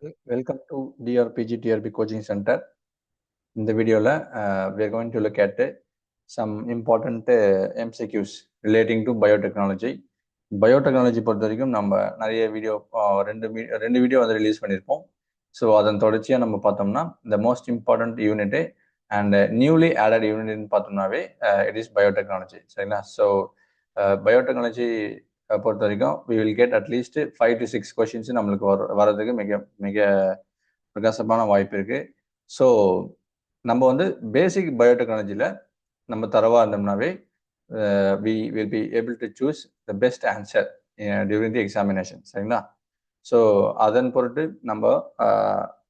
Welcome to PGTRB Coaching Center. In the video, we are going to look at some important MCQs relating to biotechnology. Biotechnology பொறுத்தவரைக்கும் நம்ம நிறைய video ரெண்டு video வந்து release பண்ணியிருப்போம். So அதன் தொடர்ச்சியாக நம்ம பார்த்தோம்னா the most important unit and newly added unit பார்த்தோம்னாவே it is biotechnology. சரிங்களா? ஸோ biotechnology பொறுத்த வரைக்கும் we will get at least 5 to 6 questions நம்மளுக்கு வரதுக்கு மிக பிரகாசமான வாய்ப்பு இருக்கு. ஸோ நம்ம வந்து பேசிக் பயோடெக்னாலஜியில் நம்ம தரவா இருந்தோம்னாவே we will be able to choose the best answer during the examination. சரிங்களா? ஸோ அதன் பொருட்டு நம்ம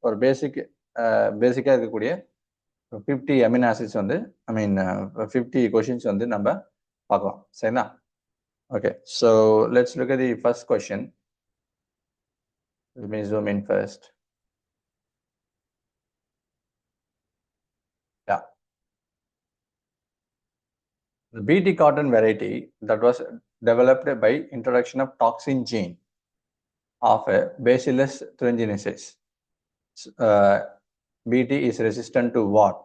ஒரு பேசிக்காக இருக்கக்கூடிய 50 அமினோ ஆசிட்ஸ் வந்து 50 கொஷின்ஸ் வந்து நம்ம பார்க்கலாம். சரிங்களா? Okay, so let's look at the first question. Let me zoom in first. Yeah. The BT cotton variety that was developed by introduction of toxin gene of Bacillus thuringiensis. BT is resistant to what?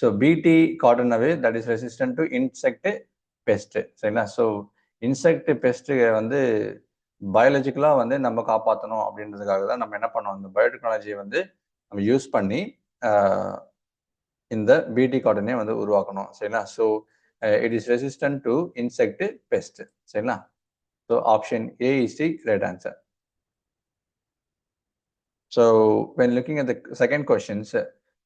So BT cotton away that is resistant to insect pest. சரிங்களா? So insect best வந்து பயாலஜிக்கலாக வந்து நம்ம காப்பாற்றணும் அப்படின்றதுக்காக தான் நம்ம என்ன பண்ணோம், இந்த பயோடெக்னாலஜியை வந்து நம்ம யூஸ் பண்ணி இந்த பிடி காட்டனே வந்து உருவாக்கணும். சரிங்களா? So it is resistant to insect pest. சரிங்களா? So option A is the right answer. So when looking at the second questions,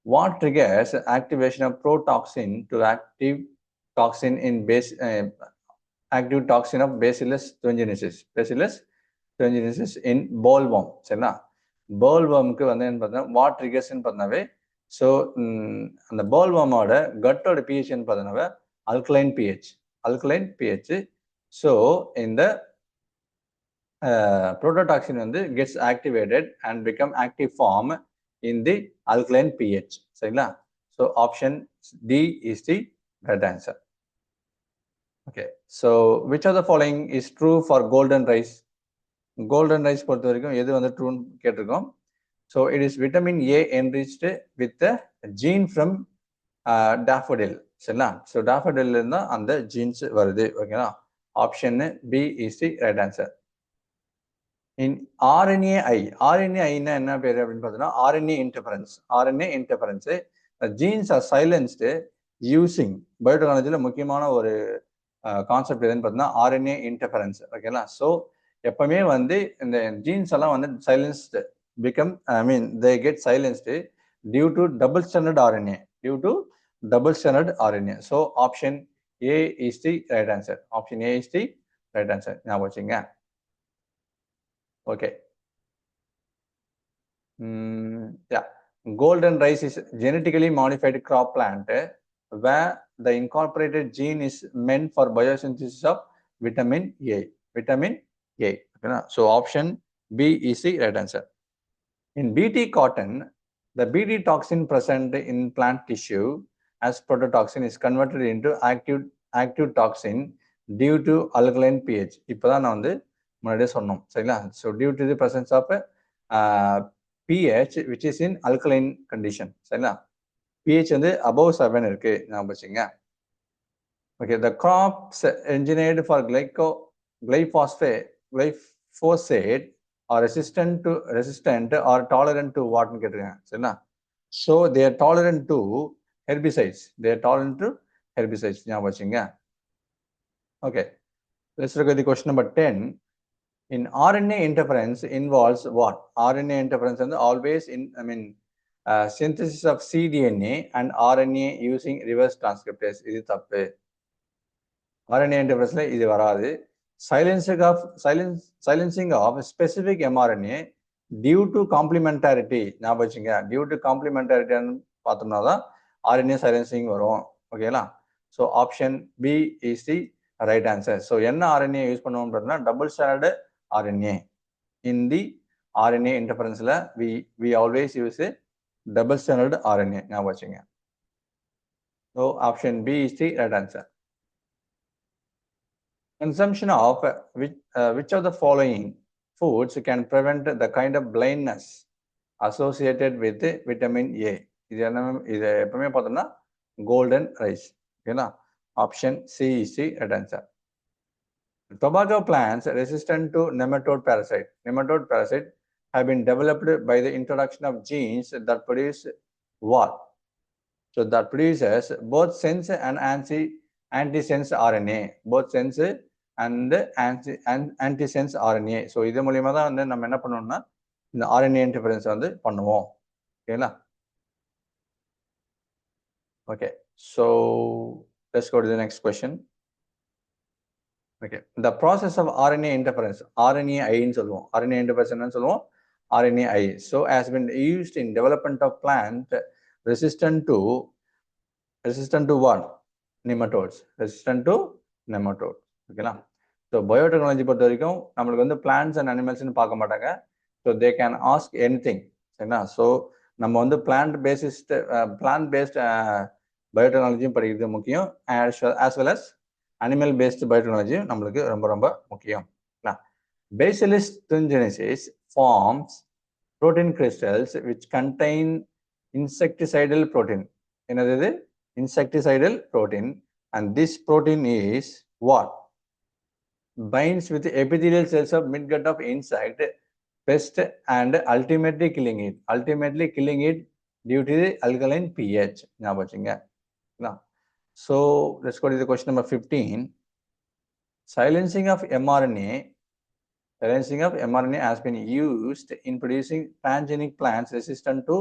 what triggers activation of protoxin to active toxin in active toxin of Bacillus thuringiensis in bollworm. சரிங்களா? bollwormக்கு வந்து என்ன பார்த்தீங்கன்னா what ட்ரிகர்ஸ்ன்னு பார்த்தீங்கன்னாவே so அந்த bollwormோட கட்டோட பிஹெச்ன்னு பார்த்தீங்கன்னாவே alkaline pH. So இந்த prototoxin வந்து gets activated and become active form in the alkaline pH. சரிங்களா? So option D is the right answer. Okay, so which of the following is true for golden rice? Golden rice பொறுத்த வரைக்கும் எது வந்து ட்ரூன்னு கேட்டிருக்கோம். So it is vitamin A enriched with gene from daffodil. சரிங்களா? So daffodil இருந்தால் அந்த genes வருது. ஓகேங்களா? Option B is the right answer. இன் ஆர்என்ஏஐனா என்ன பேர் அப்படின்னு பார்த்தீங்கன்னா RNA interference genes are silenced using பயோடெக்னாலஜியில் முக்கியமான ஒரு கான்செப்ட் எதுன்னு பார்த்தீங்கன்னா ஆர்என்ஏ இன்டர்ஃபரன்ஸ். ஓகேங்களா? ஸோ எப்பவுமே வந்து இந்த ஜீன்ஸ் எல்லாம் வந்து சைலன்ஸ்டு they get silenced due to double stranded RNA. So option A is the right answer. ஞாபகம் வச்சுங்க. Okay. Yeah. Golden rice is genetically modified crop plant where the incorporated gene is meant for biosynthesis of vitamin A. Okay, so option B is the right answer. In BT cotton, the BT toxin present in plant tissue as prototoxin is converted into active toxin due to alkaline pH. இப்போதான் நான் வந்து முன்னாடியே சொன்னோம். சரிங்களா? So due to the presence of pH which is in alkaline condition. சரிங்களா? pH வந்து above 7 இருக்கு. ஞாபகம் வச்சுங்க. Okay, the crops engineered for glyphosate are resistant or tolerant to what ன்னு கேட்டிருக்காங்க. சரிங்களா? So they are tolerant to herbicides. ஞாபகம் வச்சுங்க. Okay, let's look at the question number 10. In RNA interference involves what? RNA interference and always synthesis of cDNA and RNA using reverse transcriptase. இது தப்பு. RNA interference இது வராது. Silencing of specific mRNA due to complementarity. ஞாபகம் வச்சுங்க. due to complementarity பார்த்தோம்னா தான் RNA silencing வரும். ஓகேங்களா? So option B is the right answer. So என்ன RNA யூஸ் பண்ணுவோம் பார்த்தீங்கன்னா double standard RNA. In the RNA interference we always use a double stranded RNA. ஞாபகம் வச்சுங்க. So option B is the right answer. Consumption of which of the following foods can prevent the kind of blindness associated with vitamin A. இது எப்பவுமே பார்த்தோம்னா golden rice. ஓகேங்களா? Option C is the right answer. Tobacco plants resistant to nematode parasite. Nematode parasite have been developed by the introduction of genes that produce what? So that produces both sense and antisense RNA. Both sense and antisense RNA. So இது மூலியமா தான் வந்து நம்ம என்ன பண்ணோம்னா இந்த RNA interference வந்து பண்ணுவோம். ஓகேங்களா? Okay. So let's go to the next question. Okay. The process of RNA interference, RNAi ன்னு சொல்லுவோம். RNA interference என்னன்னு சொல்லுவோம்? RNAi. So has been used in development of plant resistant to what? Nematodes. Resistant to nematodes. ஓகேங்களா? So biotechnology பொறுத்த வரைக்கும் நம்மளுக்கு வந்து plants and animals-னு பார்க்க மாட்டாங்க. So they can ask anything. சரிங்களா? So நம்ம வந்து plant based biotechnology படிக்கிறது முக்கியம், as well as animal based biotechnology நம்மளுக்கு ரொம்ப ரொம்ப முக்கியம். Bacillus thuringiensis forms protein crystals which contain insecticidal protein. என்னது இது? Insecticidal protein, and this protein is what? Binds with epithelial cells of midgut of insect, pest, and ultimately killing it. Ultimately killing it due to the alkaline pH. ஞாபகம் வச்சுங்க. So let's go to the question number 15. Silencing of mRNA has been used in producing transgenic plants resistant to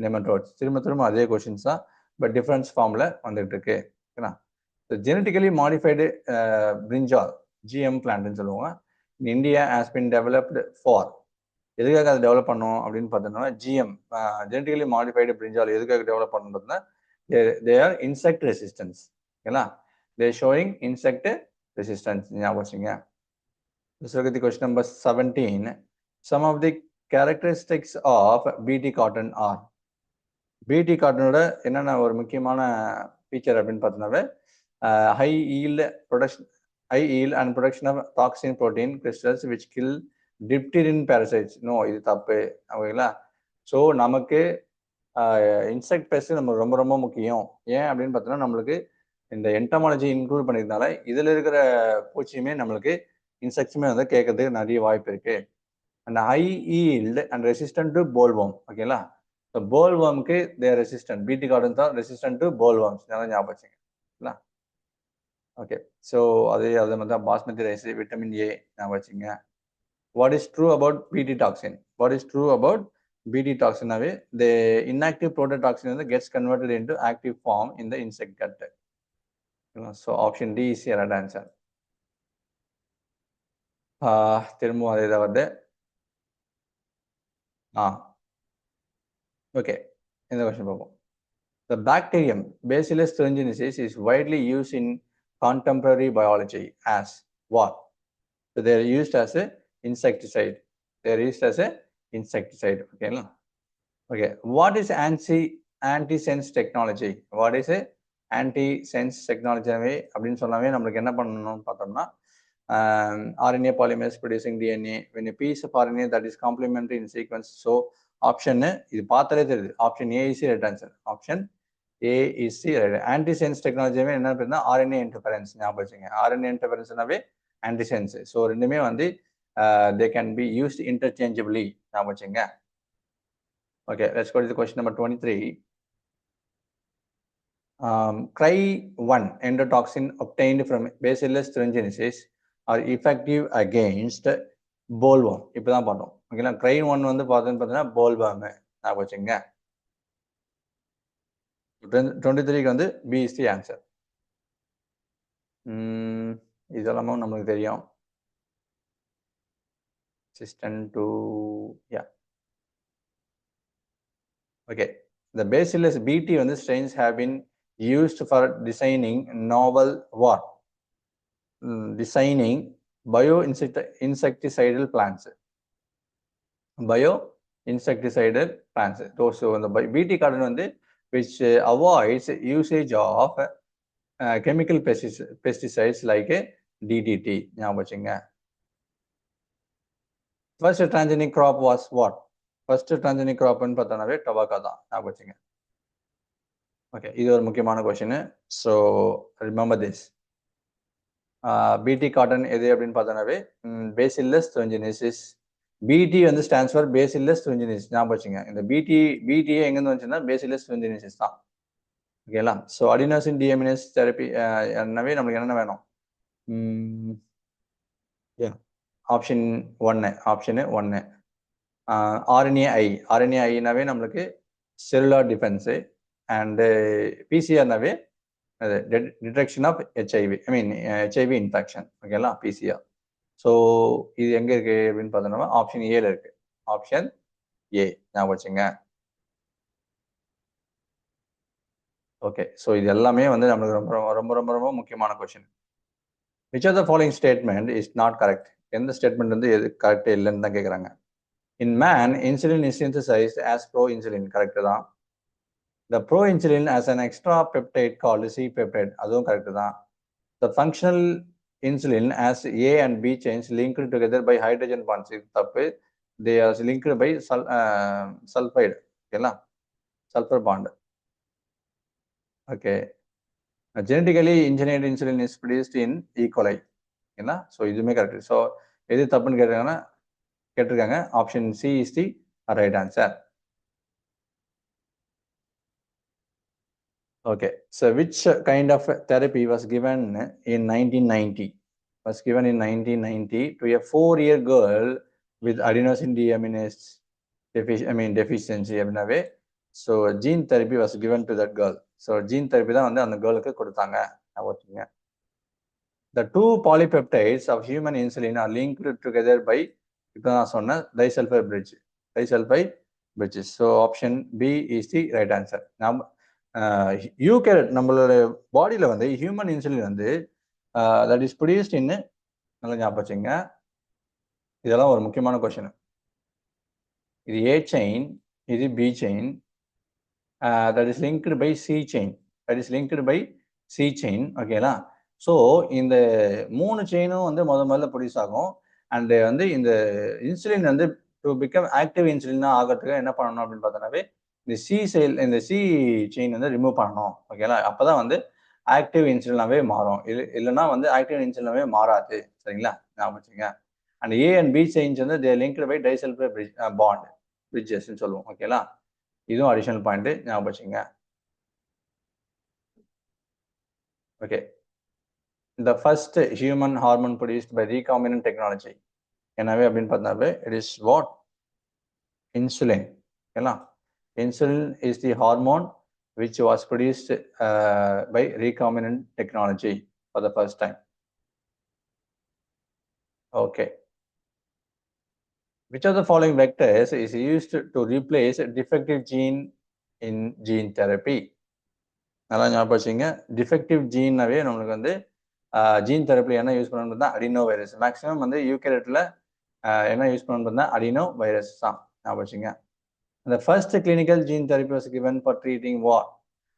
nematodes. திரும்ப அதே questions தான், but different formula வந்துட்டு இருக்கு. So genetically modified brinjal, GM plant ன்னு சொல்லுவாங்க. In India has been developed for, எதுக்காக அதை develop பண்ணோம் அப்படின்னு பார்த்தோம்னா GM, genetically modified brinjal எதுக்காக டெவலப் பண்ணணும் பார்த்தோம்னா they are insect resistance. ஓகேங்களா? they are showing insect resistance. ஞாபகம் வச்சுங்க. Let's look at the question number 17. Some of the characteristics of BT cotton are. BT cotton என்னென்ன ஒரு முக்கியமான feature அப்படின்னு பார்த்தோம்னாவே high yield and production of toxin protein crystals which kill diphtherin parasites. No, இது தப்பு. ஓகேங்களா? So நமக்கு insect best நமக்கு ரொம்ப ரொம்ப முக்கியம். ஏன் அப்படின்னு பார்த்தோம்னா நம்மளுக்கு இந்த என்டமாலஜி இன்க்ளூட் பண்ணியிருந்தால இதில் இருக்கிற பூச்சியுமே நம்மளுக்கு இன்செக்ட்ஸுமே வந்து கேட்கறதுக்கு நிறைய வாய்ப்பு இருக்கு. And high yield and resistant to bollworm. ஓகேங்களா? ஸோ போல்வார்முக்கு தேர் ரெசிஸ்டன்ட், பிடி கார்டன் தான் ரெசிஸ்டன்ட் டு போல்வார்ம்ஸ். நல்லா ஞாபகம் வச்சுங்க. ஓகே, ஸோ அதே மாதிரி தான் பாஸ்மதி ரைஸ், விட்டமின் ஏ ஞாபகம் வச்சுங்க. What is true about BT toxin? What is true about BT toxin? The inactive prototoxin gets converted into active form in the insect gut. So option D is the right answer. திரும்ப அதே தான் வருது. Okay, இந்த question பார்ப்போம். The bacterium Bacillus thuringiensis is widely used in contemporary biology as what? So they are used as a insecticide. They are used as a insecticide. Okay. What is antisense technology? What is a antisense technology? அப்படின்னு சொன்னாவே நம்மளுக்கு என்ன பண்ணணும்னு பார்த்தோம்னா RNA polymerase producing DNA when a piece of RNA that is complementary in sequence. So option இது பார்த்தாலே தெரியுது. Option A is the right answer. Option A is the right. Antisense technology என்ன அப்படின்னா RNA interference. ஞாபகம் வச்சுங்க. RNA interferenceனாவே antisense. So ரெண்டுமே வந்து they can be used interchangeably. ஞாபகம் வச்சுங்க. Okay, let's go to the question number 23. Cry1 endotoxin obtained from Bacillus thuringiensis are effective against bollworm. இப்பதான் பார்த்தோம். ஓகேங்களா? Cry1 வந்து பார்த்தீங்கன்னா bollworm. ஞாபகம் வச்சுங்க. 23க்கு வந்து B is the answer. இதெல்லாமும் நமக்கு தெரியும். Resistant to, yeah. Okay, the Bacillus BT on the strains have been used for designing novel what? Designing bioinsecticidal plants. Bioinsecticidal plants. So the BT cotton on the which avoids usage of chemical pesticides like DDT. ஞாபகம் வச்சுங்க. first transgenic crop was what? First transgenic crop ன்னு பார்த்தோம்னாவே tobacco தான். ஞாபகம் வச்சுங்க. Okay, இது ஒரு முக்கியமான question. So remember this. BT cotton எது அப்படின்னு பார்த்தோம்னாவே Bacillus thuringiensis. BT வந்து stands for Bacillus thuringiensis. ஞாபகம் வச்சுங்க. இந்த BT எங்கேருந்து வந்துச்சுன்னா Bacillus thuringiensis தான். ஓகேங்களா? ஸோ அடினோசின் டிஎமினேஸ் தெரப்பி என்னவே நம்மளுக்கு என்னென்ன வேணும்? ஆப்ஷன் ஒன்று ஆர்என்ஏஐனாவே நம்மளுக்கு செல்லுலார் டிஃபென்ஸு அண்டு பிசிஆர்னாவே அது detection of HIV HIV infection. ஓகேங்களா? பிசிஆர். ஸோ இது எங்கே இருக்குது அப்படின்னு பார்த்தோம்னா ஆப்ஷன் ஏல இருக்குது. ஆப்ஷன் ஏ ஞாபகம் வச்சுங்க. ஓகே, ஸோ இது எல்லாமே வந்து நம்மளுக்கு ரொம்ப ரொம்ப ரொம்ப ரொம்ப முக்கியமான question. Which are the following statement is not correct? எந்த ஸ்டேட்மெண்ட் வந்து எது கரெக்ட் இல்லைன்னு தான் கேட்குறாங்க. In man insulin is synthesised as pro insulin. Correct தான். The pro insulin has an extra peptide called C peptide. அதுவும் கரெக்டு தான். The functional insulin has A and B chains linked together by hydrogen bonds. இது தப்பு. They are linked by sulphide. ஓகேங்களா? Sulphur bond. Okay, genetically engineered insulin is produced in E. coli. ஏன்னா so இதுவுமே correct. So எது தப்புன்னு கேட்டிருக்காங்க. Option C is the right answer. Okay, so which kind of therapy was given in 1990? was given in 1990 to a 4-year girl with adenosine deaminase deficiency அப்படின்னாவே so gene therapy was given to that girl. So gene therapy தான் வந்து அந்த கேர்ளுக்கு கொடுத்தாங்க. ஓகேங்க. The two polypeptides of human insulin are linked together by இப்போ நான் சொன்ன disulfide bridges. So option B is the right answer. நம்ம யூகேரட் நம்மளோட பாடியில் வந்து ஹியூமன் இன்சுலின் வந்து that is produced in நல்லா ஞாபகம் வச்சுங்க. இதெல்லாம் ஒரு முக்கியமான கொஸ்டின். இது A chain, இது B chain, that is linked by C chain. ஓகேங்களா? ஸோ இந்த 3 செயினும் வந்து முதல்ல ப்ரொடியூஸ் ஆகும். அண்டு வந்து இந்த இன்சுலின் வந்து டு பிகம் ஆக்டிவ் இன்சுலினாக ஆகிறதுக்கு என்ன பண்ணணும் அப்படின்னு பார்த்தோன்னாவே இந்த சி செயின் வந்து ரிமூவ் பண்ணணும். ஓகேங்களா? அப்போ தான் வந்து ஆக்டிவ் இன்சுலினாவே மாறும். இல்லைன்னா வந்து ஆக்டிவ் இன்சுலினாவே மாறாது. சரிங்களா? ஞாபகம் வச்சுங்க. And A and B chains வந்து they linked by disulphide bond பிரிட்ஜஸ்ன்னு சொல்லுவோம். ஓகேங்களா? இதுவும் அடிஷனல் பாயிண்ட் ஞாபகம் வச்சுங்க. Okay, the first human hormone produced by recombinant technology என்னவே அப்படின்னு பார்த்தாவே it is what? Insulin. ஓகேங்களா? Insulin is the hormone which was produced by recombinant technology for the first time. Okay, which of the following vectors is used to replace defective gene in gene therapy? நல்லா ஞாபகம் வச்சுங்க. Defective ஜீன்னாவே நம்மளுக்கு வந்து gene தெரப்பியில் என்ன use பண்ணணும்னு தான் அடினோ virus. Maximum வந்து யூகேரட்டில் என்ன யூஸ் பண்ணணும்னு தான் அடினோ வைரஸ் தான். ஞாபகம் வச்சுங்க. அந்த first clinical gene therapy was given for treating what?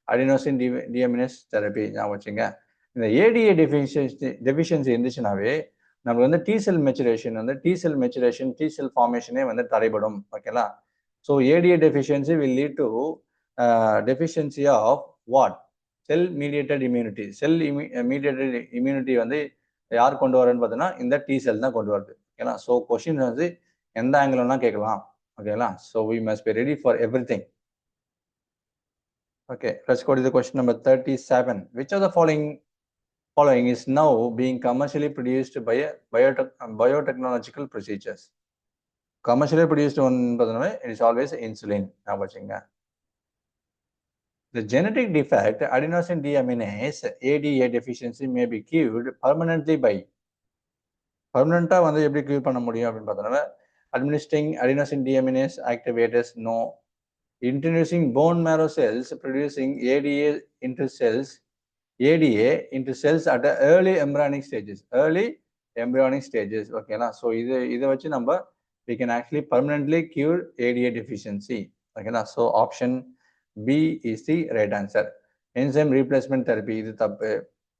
Adenosine deaminase therapy. ஞாபகம் வச்சுங்க. இந்த ஏடிஏ டெஃபிஷியன்சி இருந்துச்சுனாவே நம்மளுக்கு வந்து T cell maturation T cell ஃபார்மேஷனே வந்து தடைபடும். ஓகேங்களா? So ADA deficiency will lead to deficiency of what? Cell mediated immunity வந்து யார் கொண்டு வரேன்னு பார்த்தீங்கன்னா இந்த டி செல் தான் கொண்டு வருது. ஓகேங்களா? ஸோ கொஸ்டின் வந்து எந்த ஆங்கிள்னா கேட்கலாம். ஓகேங்களா? So we must be ready for everything. Okay, let's go to the question number 37. Which of the following is now being commercially produced by biotechnological procedures? Commercially produced one பார்த்தீங்கன்னா it is always insulin. ஞாபகம் வச்சுங்க. The genetic defect adenosine deaminase ADA deficiency may be cured permanently by permanent வந்து எப்படி cure பண்ண முடியும் அப்படின்னு பார்த்தோம்னா administering adenosine deaminase activators, no. Introducing bone marrow cells producing ADA into cells at the early embryonic stages. ஓகேங்களா? So இதை வச்சு நம்ம we can actually permanently cure ADA deficiency. ஓகேங்களா? So option B is the right answer. Enzyme replacement therapy இது தப்பு.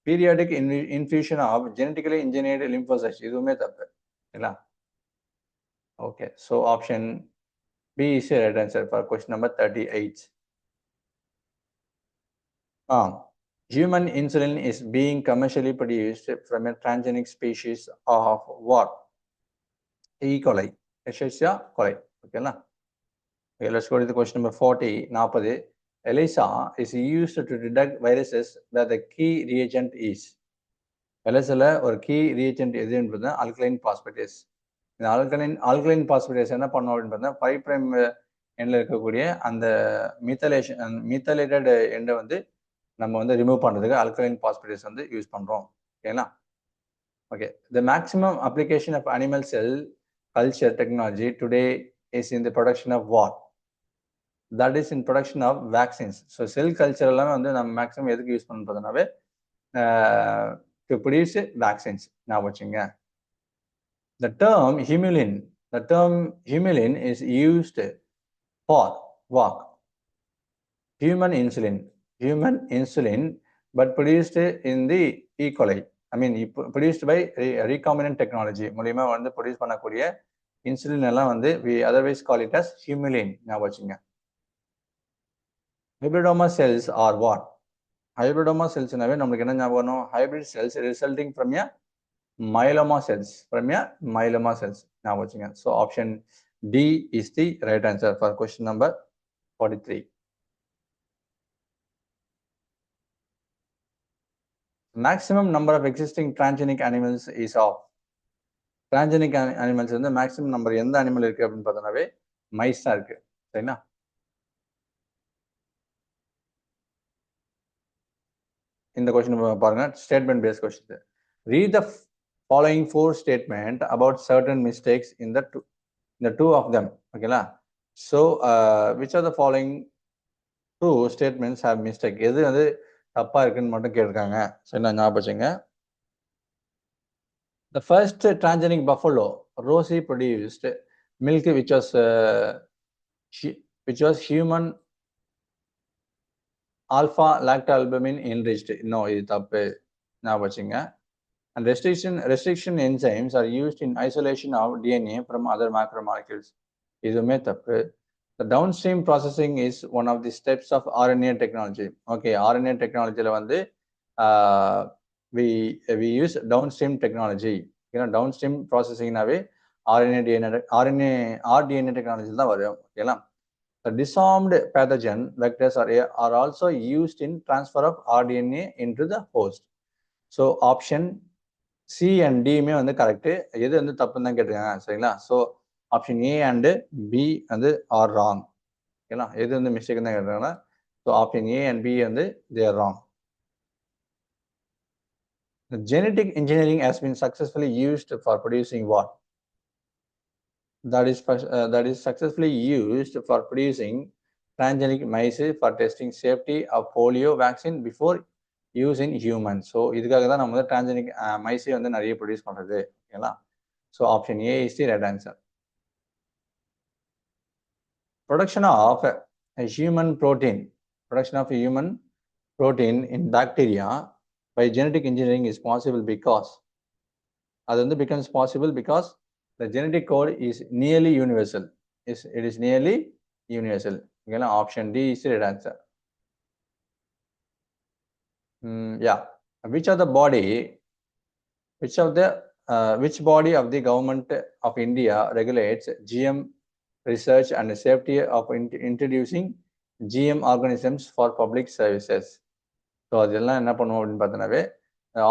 Periodic infusion of genetically engineered lymphocytes இதுவுமே தப்பு. இல்லைங்களா? Okay, so option B is the right answer for question number 38. Human insulin is being commercially produced from a transgenic species of what? E. coli. Escherichia coli. Okay, na? Okay, let's go to the question number 40. 40. ELISA is used to detect viruses where the key reagent is. ELISA ஒரு key reagent எது என்பது alkaline phosphatase. இந்த alkaline phosphatase என்ன பண்ணும் அப்படின்னு பார்த்தா 5 prime எண்ணில் இருக்கக்கூடிய அந்த methylated எண்டை வந்து நம்ம வந்து ரிமூவ் பண்ணுறதுக்கு alkaline phosphatase வந்து யூஸ் பண்ணுறோம். ஓகேங்களா? Okay, the maximum application of animal cell culture technology today is in the production of what? That is in production of vaccines. So cell culture எல்லாமே வந்து நம்ம மேக்ஸிமம் எதுக்கு யூஸ் பண்ணுறதுனாவே to produce vaccines. ஞாபகம் வச்சுங்க. The term humulin is used for what? Human insulin, but produced in the E. coli. I mean, produced by recombinant technology. மூலியமா வந்து produce பண்ணக்கூடிய insulin எல்லாம் வந்து we otherwise call it as humulin. ஞாபகம் வச்சுங்க. Hybridoma cells are what? Hybridoma cells நாவே நமக்கு என்ன ஞாபகம் வரும்? Hybrid cells resulting from a myeloma cells. ஞாபகம் வச்சுங்க. So option D is the right answer for question number 43. Maximum number of existing transgenic animals is of. Transgenic animals வந்து maximum number எந்த animal இருக்கு அப்படின்னு பார்த்தோம்னாவே மைஸ் தான் இருக்கு. சரிங்களா? இந்த கொஸ்டின் பாருங்க, statement based question. Read the following 4 statement about certain mistakes in the two of them. ஓகேங்களா? So which of the following 2 statements have mistake? எது வந்து தப்பா இருக்குன்னு மட்டும் கேட்டிருக்காங்க. சரி, நான் ஞாபகம் வச்சுங்க. The first transgenic buffalo, Rosie, produced milk which was human alpha lactalbumin enriched. No, இது தப்பு. ஞாபகம் வச்சுங்க. And restriction enzymes are used in isolation of DNA from other macromolecules. இதுவுமே தப்பு. The downstream processing is one of the steps of RNA technology. Okay, RNA technology வந்து we use downstream technology. Downstream processing நாவே RDNA technology தான் வரும். ஓகேங்களா? The disarmed pathogen vectors are also used in transfer of RDNA into the host. So option C and D மே வந்து correct. எது வந்து தப்புன்னு தான் கேட்டிருக்காங்க. சரிங்களா? So option A and B வந்து ஆர் ராங். ஓகேங்களா? எது வந்து மிஸ்டேக் தான் கேட்டிருக்காங்கன்னா, so option A and B வந்து they are wrong. The genetic engineering has been successfully used for producing what? That is successfully used for producing transgenic mice for testing safety of polio vaccine before use in humans. So இதுக்காக தான் நம்ம வந்து transgenic mice வந்து நிறைய produce பண்றது. ஓகேங்களா? So option A is the right answer. Production of a human protein in bacteria by genetic engineering is possible because அது வந்து becomes possible because the genetic code is nearly universal. It is nearly universal. Okay, option D is the right answer. Yeah. Which body of the government of India regulates GM research and safety of introducing GM organisms for public services? So அதெல்லாம் என்ன பண்ணுவோம் அப்படின்னு பார்த்தோன்னாவே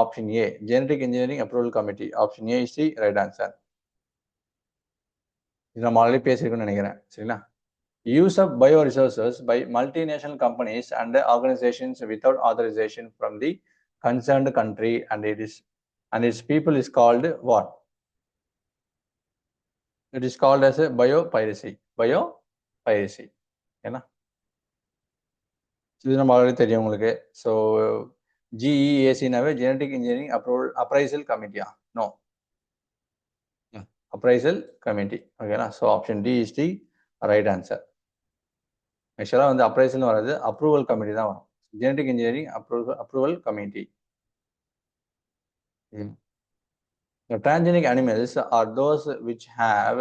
option A, Genetic Engineering Approval Committee. Option A is the right answer. இது நம்ம already பேசியிருக்கோம்னு நினைக்கிறேன். சரிங்களா? Use of bioresources by multinational companies and organizations without authorization from the concerned country and its people is called what? It is called as a biopiracy. ஏன்னா இது நம்ம already தெரியும் உங்களுக்கு. So GEAC-நாவே ஜெனடிக் இன்ஜினியரிங் அப்ரைசல் கமிட்டியா? No, appraisal committee. ஓகேங்களா? So option D is the right answer. ஆக்சுவலாக வந்து அப்ரைசல் வராது, அப்ரூவல் கமிட்டி தான் வரும். Genetic engineering approval committee. The transgenic animals are those which have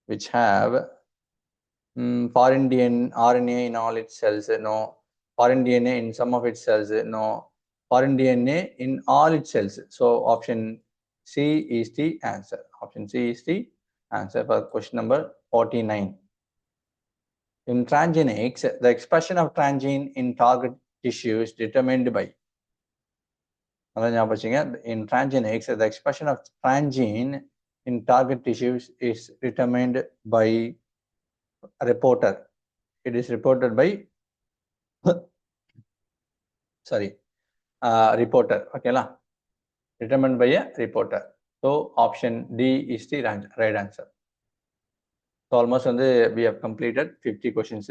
which have foreign RNA in all its cells, no. Foreign DNA in some of its cells, no. Foreign DNA in all its cells. So option C is the answer. Option C is the answer for question number 49. In transgenics, the expression of transgene in target tissue is determined by. In transgenics, the expression of transgene in target tissues is determined by a reporter. It is reported by reporter. Okay, la? Determined by a reporter. So option D is the right answer. So almost we have completed 50 questions.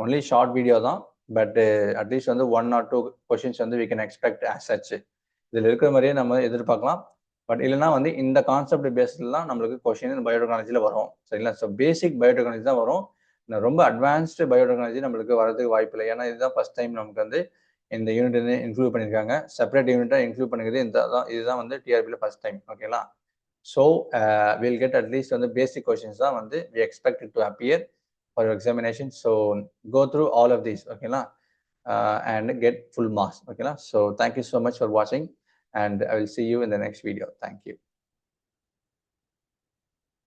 Only short video தான், but at least 1 or 2 questions we can expect as such. இதில் இருக்கிற மாதிரியே நம்ம எதிர்பார்க்கலாம். But இல்லைன்னா இந்த concept பேஸ்டில் தான் நம்மளுக்கு கொஸ்டின் பயோடெக்னாலஜியில் வரும். சரிங்களா? ஸோ பேசிக் பயோடெக்னாலஜி தான் வரும். ரொம்ப அட்வான்ஸ்டு பயோடெக்னாலஜி நம்மளுக்கு வரதுக்கு வாய்ப்பு இல்லை. ஏன்னா இதுதான் ஃபர்ஸ்ட் டைம் நமக்கு இந்த யூனிட் இன்க்ளூட் பண்ணியிருக்காங்க. செப்பரேட் யூனிட்டாக இன்க்ளூட் பண்ணிக்கிறது இதுதான் டிஆர்பியில் ஃபர்ஸ்ட் டைம். ஓகேங்களா? So we'll get at least on the basic questions we expect it to appear for your examination. So go through all of these, okay, and get full marks. Okay, so thank you so much for watching, and I will see you in the next video. Thank you.